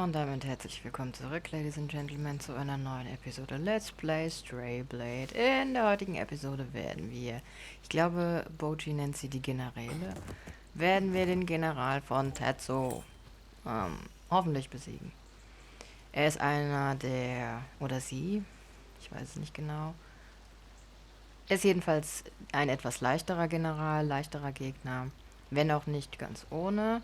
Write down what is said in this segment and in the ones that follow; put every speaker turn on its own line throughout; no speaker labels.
Und damit herzlich willkommen zurück, Ladies and Gentlemen, zu einer neuen Episode Let's Play Stray Blade. In der heutigen Episode werden wir, ich glaube, Boji nennt sie die Generäle, werden wir den General von Tetsuo hoffentlich besiegen. Er ist einer der, oder sie, ich weiß es nicht genau, er ist jedenfalls ein etwas leichterer General, leichterer Gegner, wenn auch nicht ganz ohne.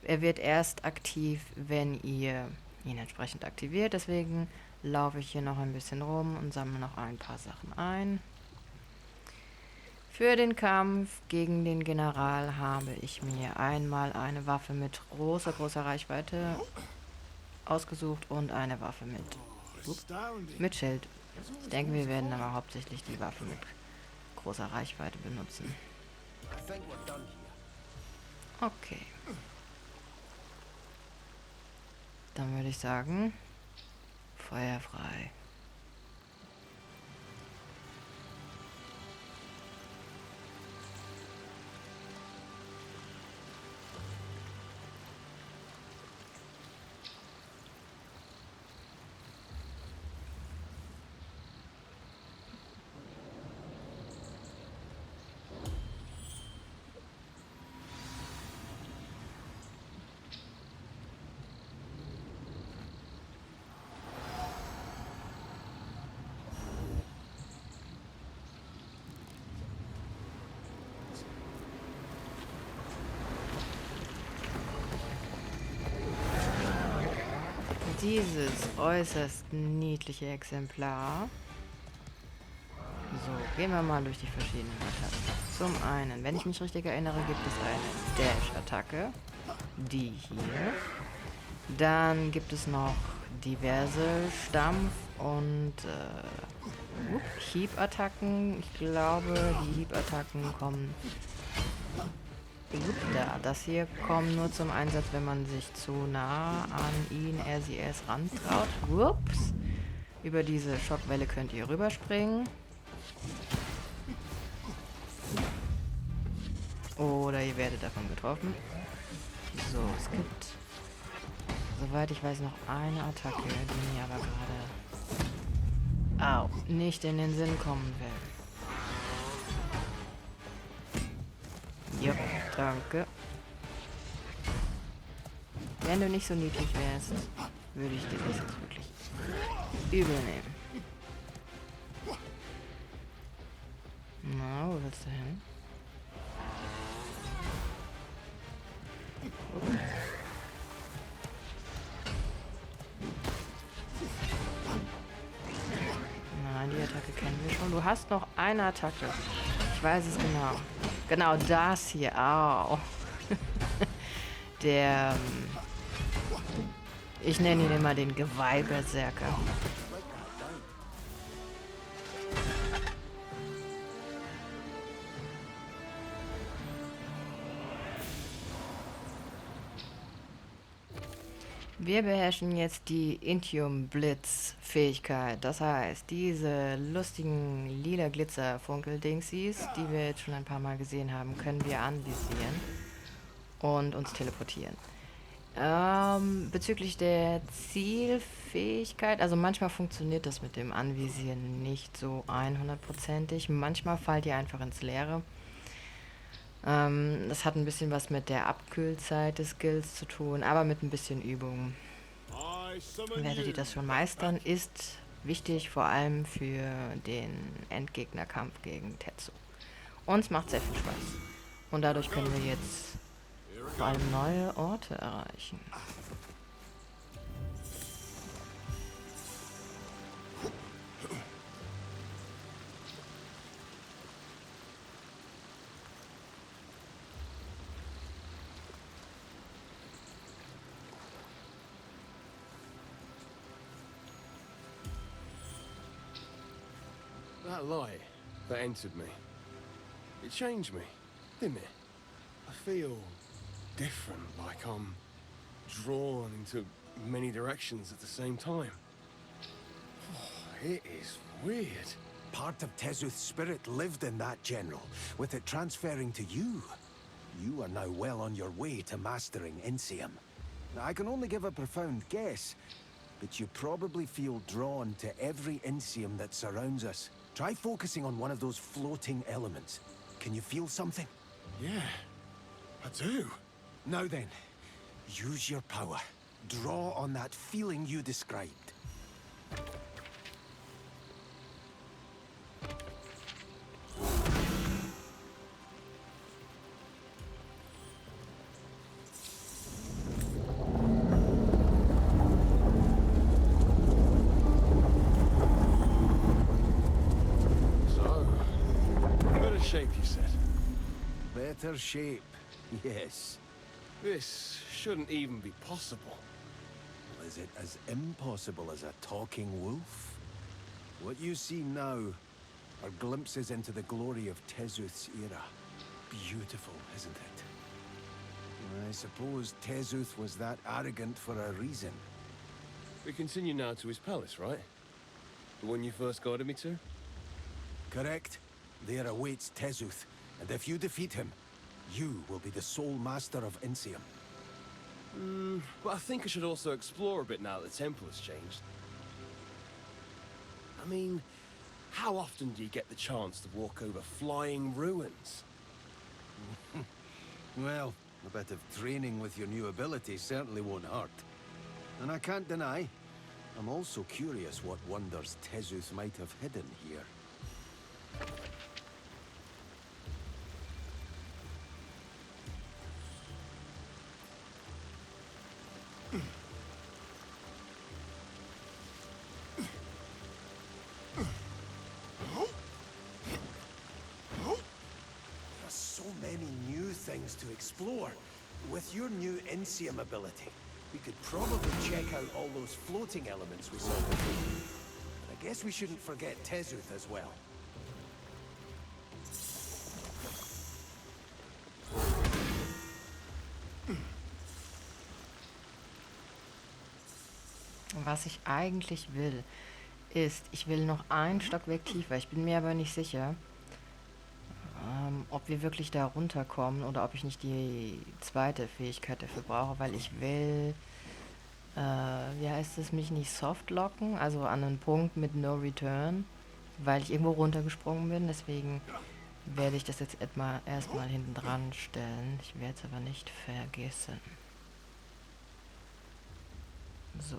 Er wird erst aktiv, wenn ihr ihn entsprechend aktiviert. Deswegen laufe ich hier noch ein bisschen rum und sammle noch ein paar Sachen ein. Für den Kampf gegen den General habe ich mir einmal eine Waffe mit großer Reichweite ausgesucht und eine Waffe mit Schild. Ich denke, wir werden aber hauptsächlich die Waffe mit großer Reichweite benutzen. Okay. Dann würde ich sagen, Feuer frei. Dieses äußerst niedliche Exemplar. So, gehen wir mal durch die verschiedenen Attacken. Zum einen, wenn ich mich richtig erinnere, gibt es eine Dash-Attacke. Die hier. Dann gibt es noch diverse Stampf- und Hieb-Attacken. Ich glaube, die Hieb-Attacken kommen... Das hier kommt nur zum Einsatz, wenn man sich zu nah an ihn, sie erst rantraut. Ups. Über diese Schockwelle könnt ihr rüberspringen. Oder ihr werdet davon getroffen. So, es gibt, soweit ich weiß, noch eine Attacke, die mir aber gerade nicht in den Sinn kommen will. Jupp, danke. Wenn du nicht so niedlich wärst, würde ich dir das jetzt wirklich übel nehmen. Na, wo willst du hin? Okay. Nein, die Attacke kennen wir schon. Du hast noch eine Attacke. Ich weiß es genau. Genau das hier. Au. Der... Ich nenne ihn immer den Geweihberserker. Wir beherrschen jetzt die Intium-Blitz-Fähigkeit. Das heißt, diese lustigen lila Glitzer-Funkel-Dingsies, die wir jetzt schon ein paar Mal gesehen haben, können wir anvisieren und uns teleportieren. Bezüglich der Zielfähigkeit, also manchmal funktioniert das mit dem Anvisieren nicht so 100%ig. Manchmal fallt ihr einfach ins Leere. Das hat ein bisschen was mit der Abkühlzeit des Skills zu tun, aber mit ein bisschen Übung werdet ihr das schon meistern. Ist wichtig, vor allem für den Endgegnerkampf gegen Tetsuo. Uns macht sehr viel Spaß. Und dadurch können wir jetzt vor allem neue Orte erreichen.
That light that entered me, it changed me, didn't it? I feel different, like I'm drawn into many directions at the same time. Oh, it is weird.
Part of Tezuth's spirit lived in that, General, with it transferring to you. You are now well on your way to mastering Insium. I can only give a profound guess, but you probably feel drawn to every Insium that surrounds us. Try focusing on one of those floating elements. Can you feel something?
Yeah, I do.
Now then, use your power. Draw on that feeling you described.
So, better shape, you said.
Better shape, yes.
This shouldn't even be possible.
Is it as impossible as a talking wolf? What you see now are glimpses into the glory of Tezuth's era. Beautiful, isn't it? I suppose Tezuth was that arrogant for a reason.
We continue now to his palace, right? The one you first guided me to?
Correct. There awaits Tezuth, and if you defeat him, you will be the sole master of Insium.
But I think I should also explore a bit now that the temple has changed. I mean, how often do you get the chance to walk over flying ruins?
Well, a bit of training with your new ability certainly won't hurt. And I can't deny, I'm also curious what wonders Tezuth might have hidden here. So many new things to explore. With your new Insium ability, we could probably check out all those floating elements we saw before. But I guess we shouldn't forget Tezuth as well.
Was ich eigentlich will, ist, ich will noch ein Stockwerk tiefer. Ich bin mir aber nicht sicher, ob wir wirklich da runterkommen oder ob ich nicht die zweite Fähigkeit dafür brauche, weil ich will, wie heißt es, mich nicht softlocken, also an einen Punkt mit No Return, weil ich irgendwo runtergesprungen bin. Deswegen werde ich das jetzt erstmal hinten dran stellen. Ich werde es aber nicht vergessen. So.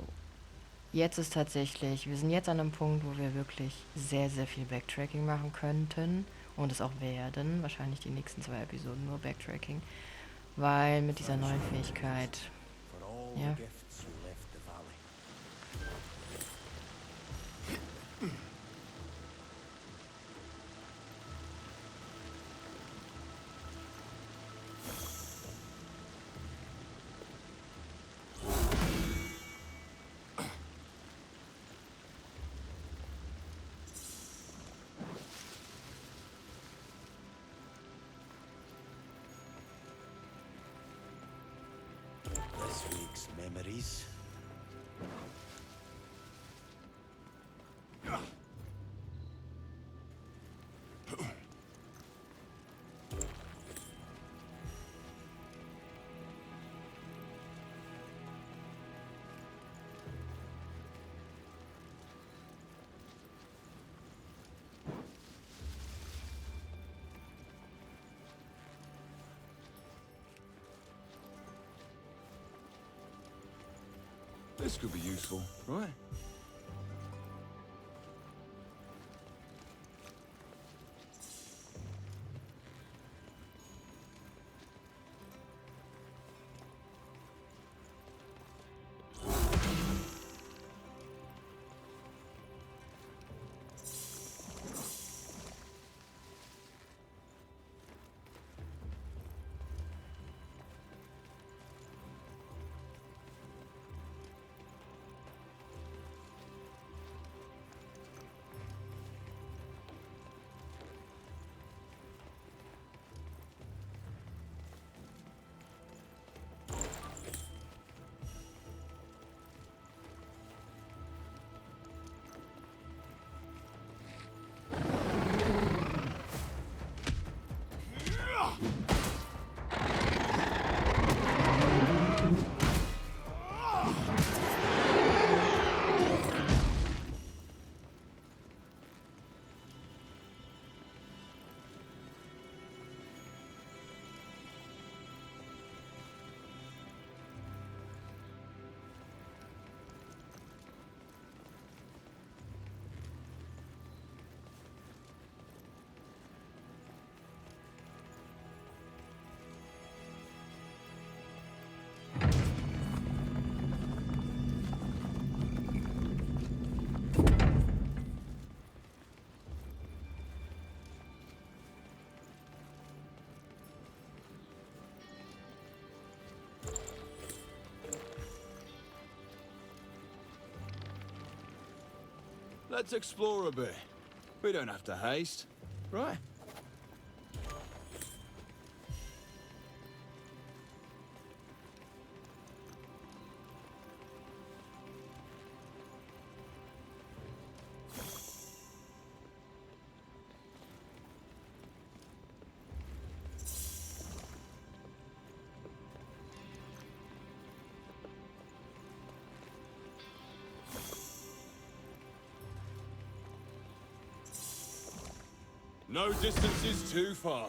Jetzt ist tatsächlich, wir sind jetzt an einem Punkt, wo wir wirklich sehr, sehr viel Backtracking machen könnten und es auch werden. Wahrscheinlich die nächsten 2 Episoden nur Backtracking, weil mit dieser neuen Fähigkeit, ja,
This week's memories.
This could be useful, right? let's explore a bit. We don't have to haste, right? No distance is too far.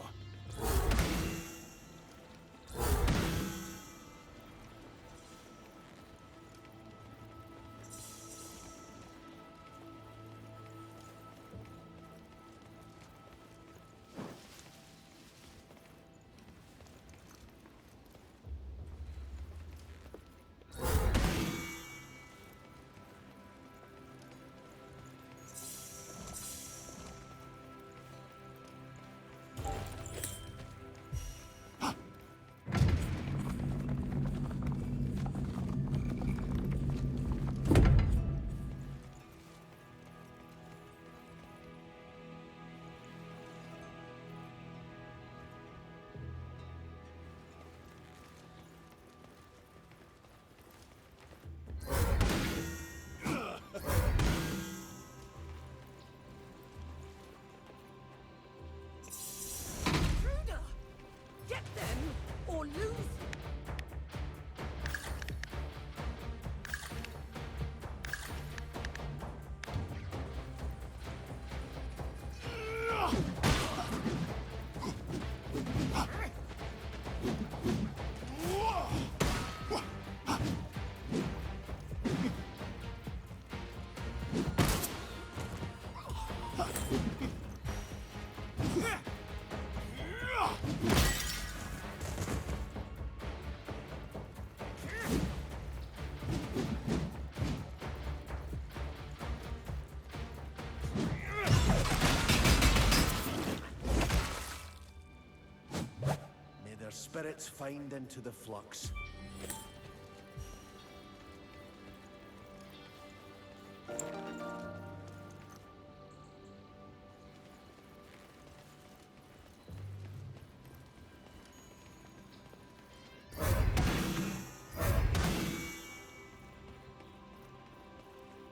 Get them or lose.
May their spirits find into the flux.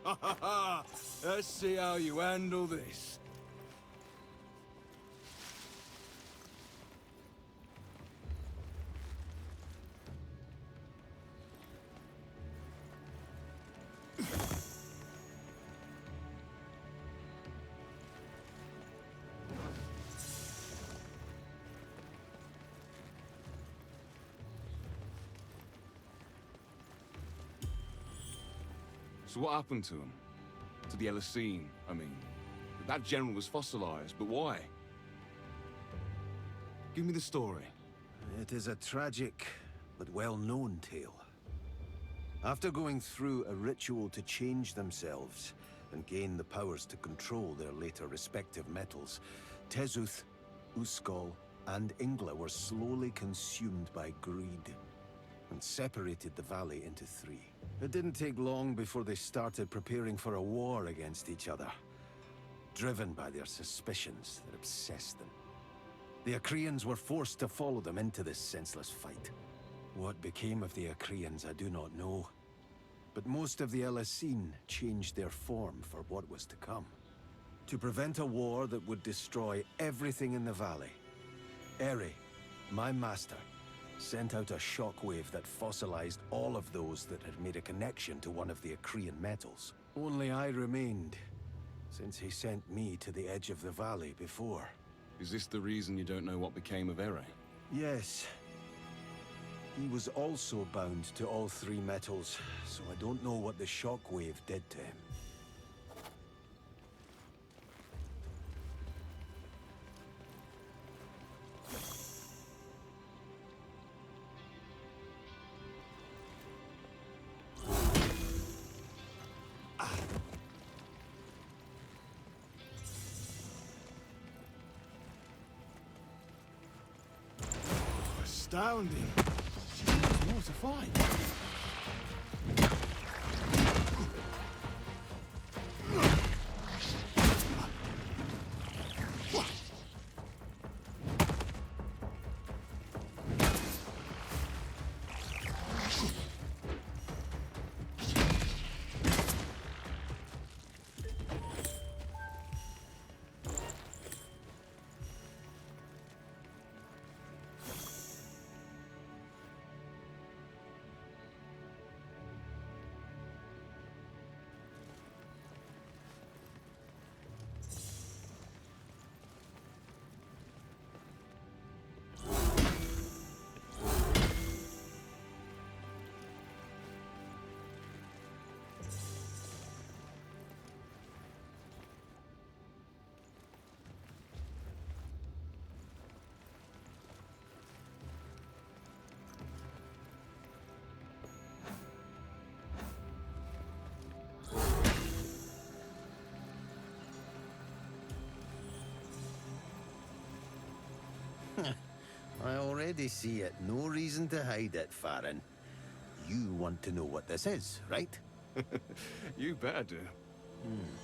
Ha ha ha! Let's see how you handle this. So what happened to him? To the Elisine, I mean. That general was fossilized, but why? Give me the story.
It is a tragic but well-known tale. After going through a ritual to change themselves and gain the powers to control their later respective metals, Tezuth, Uskal, and Ingla were slowly consumed by greed and separated the valley into three. It didn't take long before they started preparing for a war against each other, driven by their suspicions that obsessed them. The Achaeans were forced to follow them into this senseless fight. What became of the Achaeans I do not know, but most of the Elisine changed their form for what was to come. To prevent a war that would destroy everything in the valley, Eri, my master, sent out a shockwave that fossilized all of those that had made a connection to one of the Achaean metals. Only I remained, since he sent me to the edge of the valley before.
Is this the reason you don't know what became of Ere?
Yes. He was also bound to all three metals, so I don't know what the shockwave did to him.
Astounding. There's more to find.
I already see it. No reason to hide it, Farron. You want to know what this is, right?
You better do.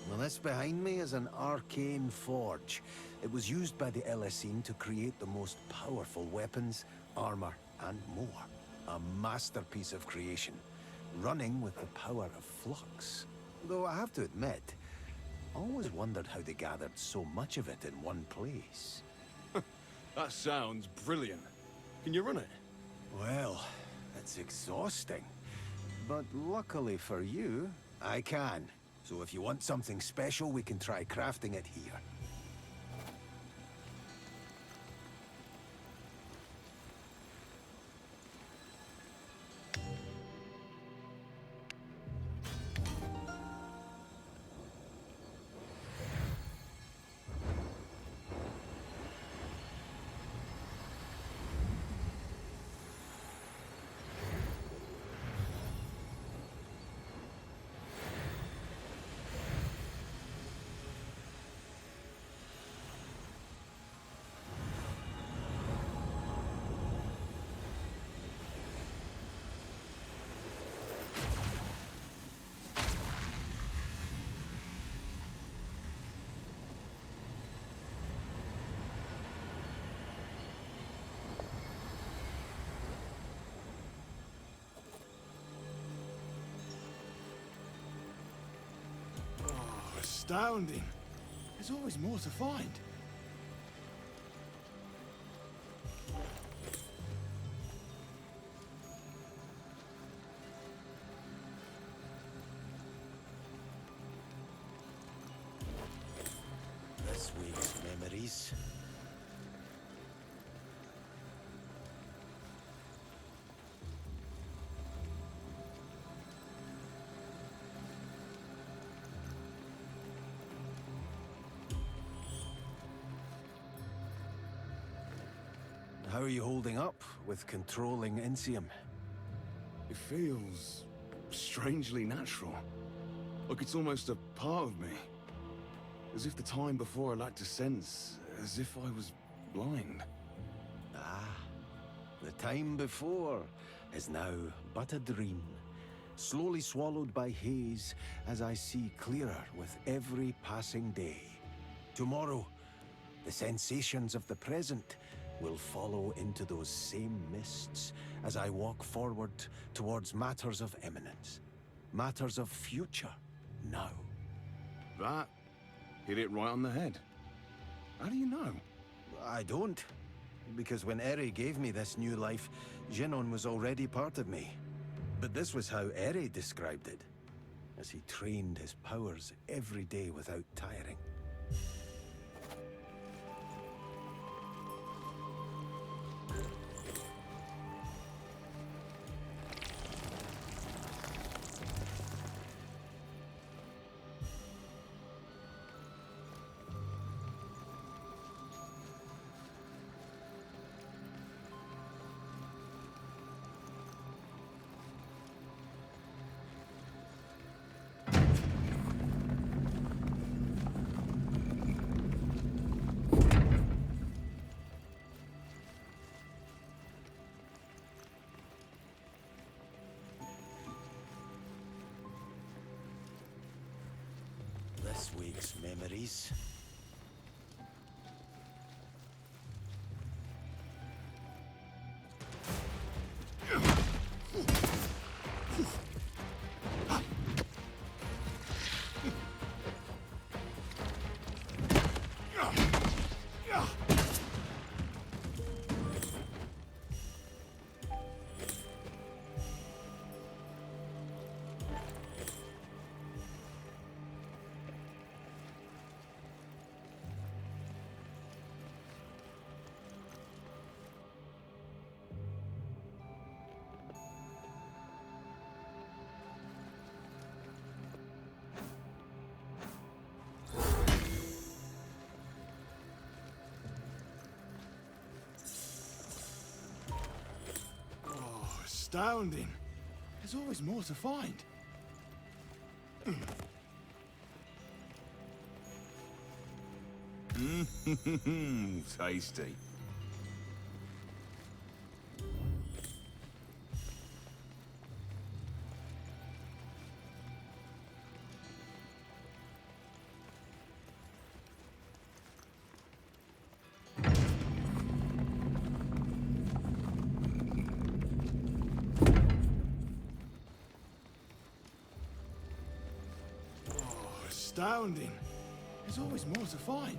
Well, this behind me is an arcane forge. It was used by the Elessene to create the most powerful weapons, armor, and more. A masterpiece of creation, running with the power of flux. Though I have to admit, I always wondered how they gathered so much of it in one place.
That sounds brilliant. Can you run it?
Well, it's exhausting. But luckily for you, I can. So if you want something special, we can try crafting it here.
Oh, astounding. There's always more to find.
This week's memories. How are you holding up with controlling Incium?
It feels strangely natural. Like it's almost a part of me. As if the time before I lacked a sense, as if I was blind.
Ah, the time before is now but a dream, slowly swallowed by haze as I see clearer with every passing day. Tomorrow, the sensations of the present will follow into those same mists as I walk forward towards matters of eminence, matters of future now.
That hit it right on the head. How do you know?
I don't. Because when Eri gave me this new life, Jinon was already part of me. But this was how Eri described it, as he trained his powers every day without tiring. This week's memories.
Oh, astounding. There's always more to find. Tasty. astounding. There's always more to find.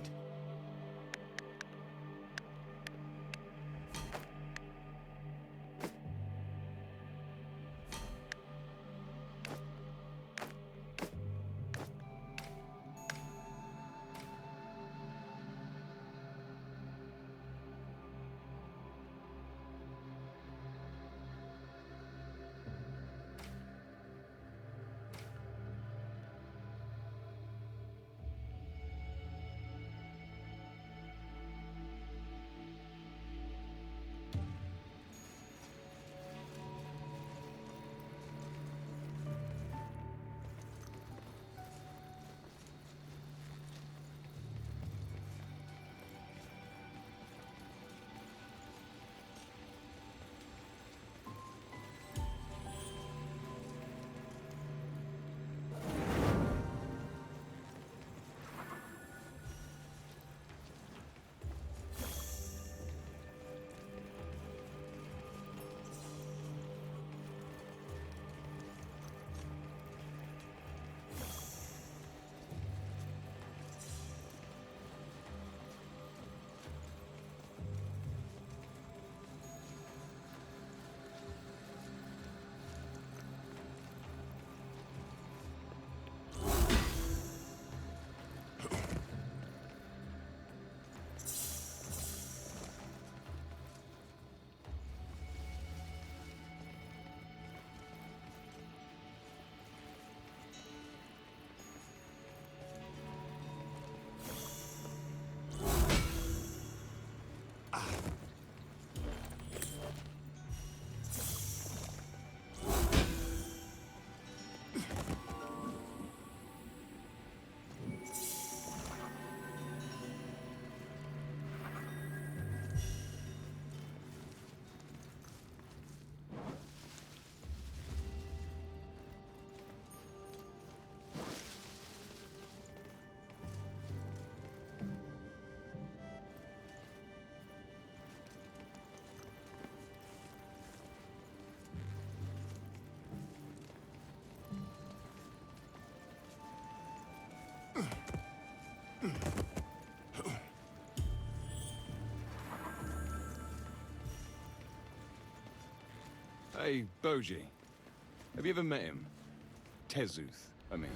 Hey, Boji. Have you ever met him? Tezuth, I mean.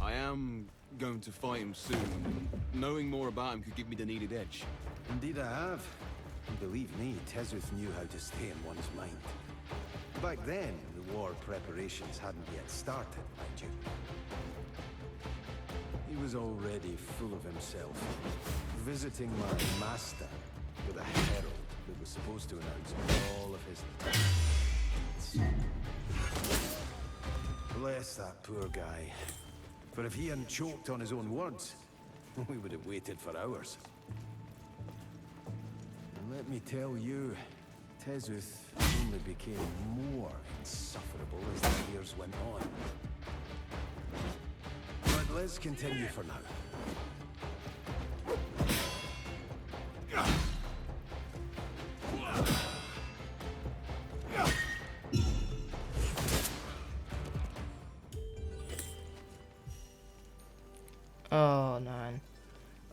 I am going to fight him soon. Knowing more about him could give me the needed edge.
Indeed I have. And believe me, Tezuth knew how to stay in one's mind. Back then, the war preparations hadn't yet started, mind you. He was already full of himself, visiting my master with a herald that was supposed to announce all of his... Bless that poor guy. For if he hadn't choked on his own words, we would have waited for hours. And let me tell you, Tezuth only became more insufferable as the years went on. But let's continue for now.
Oh nein.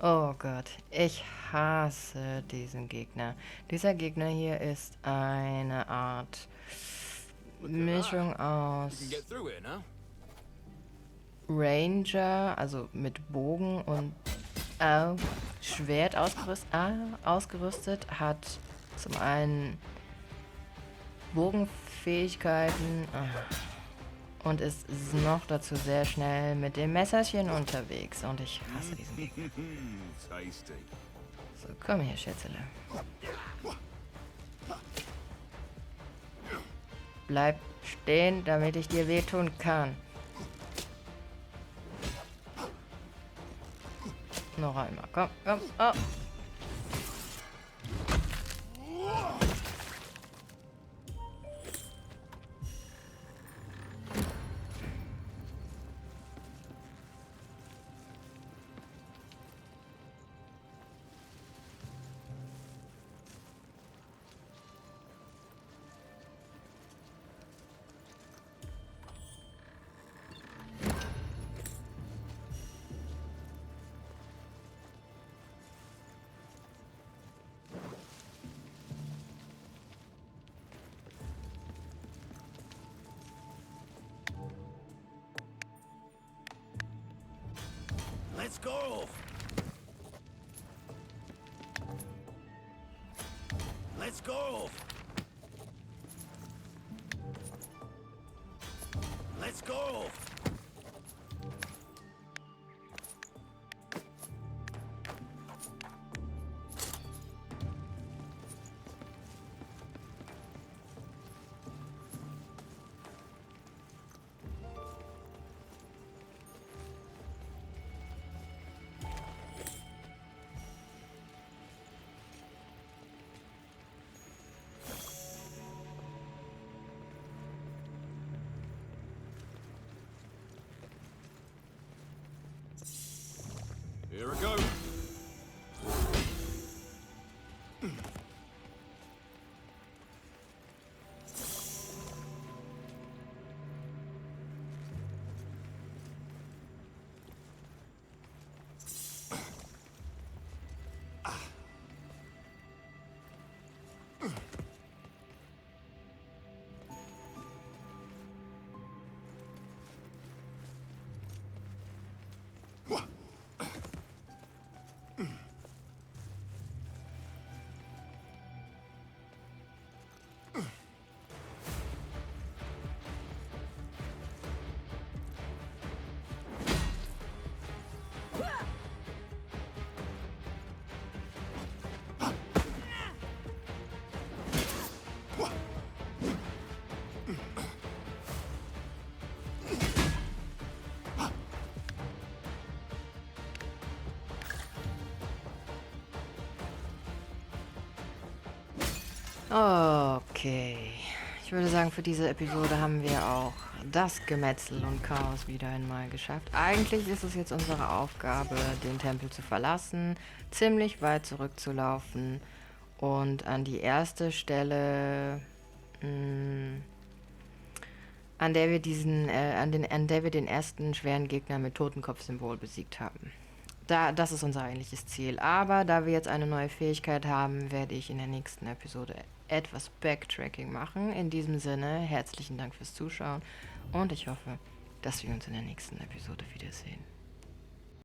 Oh Gott, ich hasse diesen Gegner. Dieser Gegner hier ist eine Art Mischung aus Ranger, also mit Bogen und Schwert ausgerüstet, hat zum einen Bogenfähigkeiten und ist noch dazu sehr schnell mit dem Messerchen unterwegs. Und ich hasse diesen Gegner. So, komm her, Schätzele. Bleib stehen, damit ich dir wehtun kann. Noch einmal, komm, komm, oh.
Let's go! Let's go! Let's go!
Here we go.
Okay. Ich würde sagen, für diese Episode haben wir auch das Gemetzel und Chaos wieder einmal geschafft. Eigentlich ist es jetzt unsere Aufgabe, den Tempel zu verlassen, ziemlich weit zurückzulaufen und an die erste Stelle, an der wir den ersten schweren Gegner mit Totenkopfsymbol besiegt haben. Das ist unser eigentliches Ziel. Aber da wir jetzt eine neue Fähigkeit haben, werde ich in der nächsten Episode etwas Backtracking machen. In diesem Sinne, herzlichen Dank fürs Zuschauen und ich hoffe, dass wir uns in der nächsten Episode wiedersehen.